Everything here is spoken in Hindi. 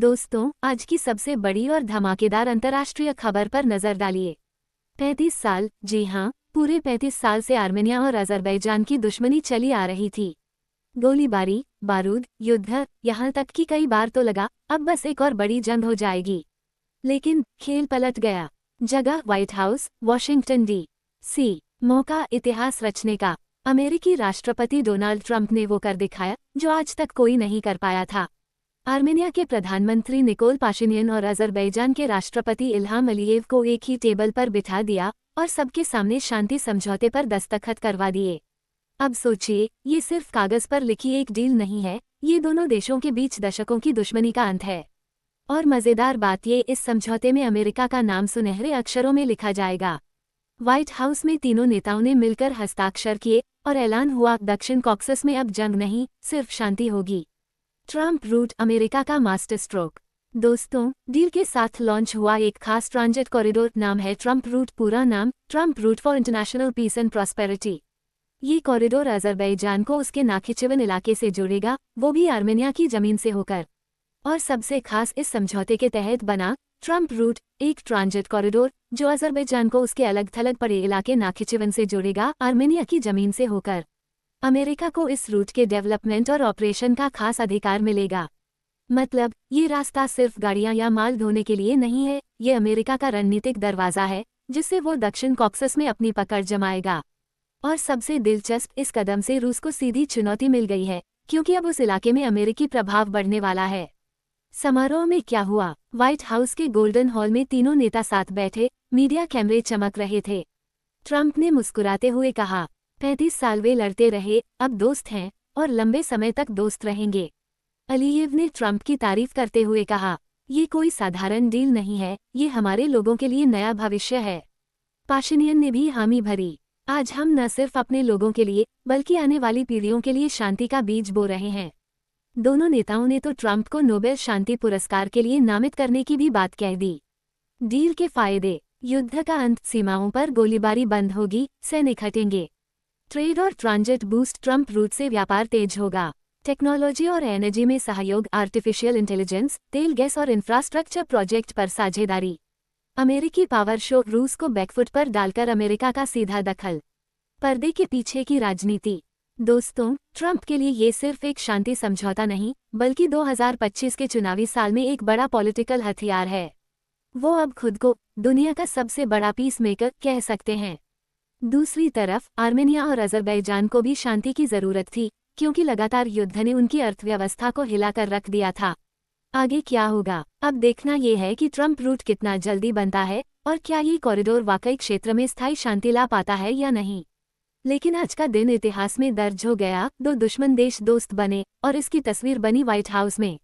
दोस्तों, आज की सबसे बड़ी और धमाकेदार अंतर्राष्ट्रीय खबर पर नजर डालिए। 35 साल, जी हां, पूरे 35 साल से आर्मेनिया और अजरबैजान की दुश्मनी चली आ रही थी। गोलीबारी, बारूद, युद्ध, यहाँ तक कि कई बार तो लगा अब बस एक और बड़ी जंग हो जाएगी। लेकिन खेल पलट गया। जगह व्हाइट हाउस, वॉशिंगटन डी.सी। मौका इतिहास रचने का। अमेरिकी राष्ट्रपति डोनाल्ड ट्रंप ने वो कर दिखाया जो आज तक कोई नहीं कर पाया था। आर्मेनिया के प्रधानमंत्री निकोल पाशिनियन और अजरबैजान के राष्ट्रपति इल्हाम अलीयेव को एक ही टेबल पर बिठा दिया और सबके सामने शांति समझौते पर दस्तखत करवा दिए। अब सोचिए, ये सिर्फ कागज पर लिखी एक डील नहीं है, ये दोनों देशों के बीच दशकों की दुश्मनी का अंत है। और मजेदार बात ये, इस समझौते में अमेरिका का नाम सुनहरे अक्षरों में लिखा जाएगा। व्हाइट हाउस में तीनों नेताओं ने मिलकर हस्ताक्षर किए और ऐलान हुआ, दक्षिण कॉकसस में अब जंग नहीं, सिर्फ शांति होगी। ट्रंप रूट, अमेरिका का मास्टर स्ट्रोक। दोस्तों, डील के साथ लॉन्च हुआ एक खास ट्रांजिट कॉरिडोर, नाम है ट्रंप रूट। पूरा नाम Trump route for international peace and prosperity. ये कॉरिडोर अजरबैजान को उसके नाखिचिवन इलाके से जोड़ेगा, वो भी आर्मेनिया की जमीन से होकर। और सबसे खास, इस समझौते के तहत बना ट्रंप रूट एक ट्रांजिट कॉरिडोर जो अजरबैजान को उसके अलग थलग पड़े इलाके नाखिचिवन से जोड़ेगा, आर्मेनिया की जमीन से होकर। अमेरिका को इस रूट के डेवलपमेंट और ऑपरेशन का खास अधिकार मिलेगा। मतलब, ये रास्ता सिर्फ गाड़ियां या माल ढोने के लिए नहीं है, ये अमेरिका का रणनीतिक दरवाजा है जिससे वो दक्षिण कॉकसस में अपनी पकड़ जमाएगा। और सबसे दिलचस्प, इस कदम से रूस को सीधी चुनौती मिल गई है, क्योंकि अब उस इलाके में अमेरिकी प्रभाव बढ़ने वाला है। समारोह में क्या हुआ? व्हाइट हाउस के गोल्डन हॉल में तीनों नेता साथ बैठे, मीडिया कैमरे चमक रहे थे। ट्रंप ने मुस्कुराते हुए कहा, 35 साल वे लड़ते रहे, अब दोस्त हैं और लंबे समय तक दोस्त रहेंगे। अलीयेव ने ट्रंप की तारीफ करते हुए कहा, ये कोई साधारण डील नहीं है, ये हमारे लोगों के लिए नया भविष्य है। पाशिनियन ने भी हामी भरी, आज हम न सिर्फ अपने लोगों के लिए बल्कि आने वाली पीढ़ियों के लिए शांति का बीज बो रहे हैं। दोनों नेताओं ने तो ट्रंप को नोबेल शांति पुरस्कार के लिए नामित करने की भी बात कह दी। डील के फायदे, युद्ध का अंत, सीमाओं पर गोलीबारी बंद होगी, सैनिक हटेंगे। ट्रेड और ट्रांजिट बूस्ट, ट्रंप रूट से व्यापार तेज होगा। टेक्नोलॉजी और एनर्जी में सहयोग, आर्टिफिशियल इंटेलिजेंस, तेल गैस और इंफ्रास्ट्रक्चर प्रोजेक्ट पर साझेदारी। अमेरिकी पावर शो, रूस को बैकफुट पर डालकर अमेरिका का सीधा दखल। पर्दे के पीछे की राजनीति। दोस्तों, ट्रंप के लिए ये सिर्फ एक शांति समझौता नहीं, बल्कि 2025 के चुनावी साल में एक बड़ा पॉलिटिकल हथियार है। वो अब खुद को दुनिया का सबसे बड़ा पीस मेकर कह सकते हैं। दूसरी तरफ आर्मेनिया और अजरबैजान को भी शांति की जरूरत थी, क्योंकि लगातार युद्ध ने उनकी अर्थव्यवस्था को हिलाकर रख दिया था। आगे क्या होगा, अब देखना ये है कि ट्रंप रूट कितना जल्दी बनता है और क्या ये कॉरिडोर वाकई क्षेत्र में स्थायी शांति ला पाता है या नहीं। लेकिन आज का दिन इतिहास में दर्ज हो गया, दो दुश्मन देश दोस्त बने और इसकी तस्वीर बनी व्हाइट हाउस में।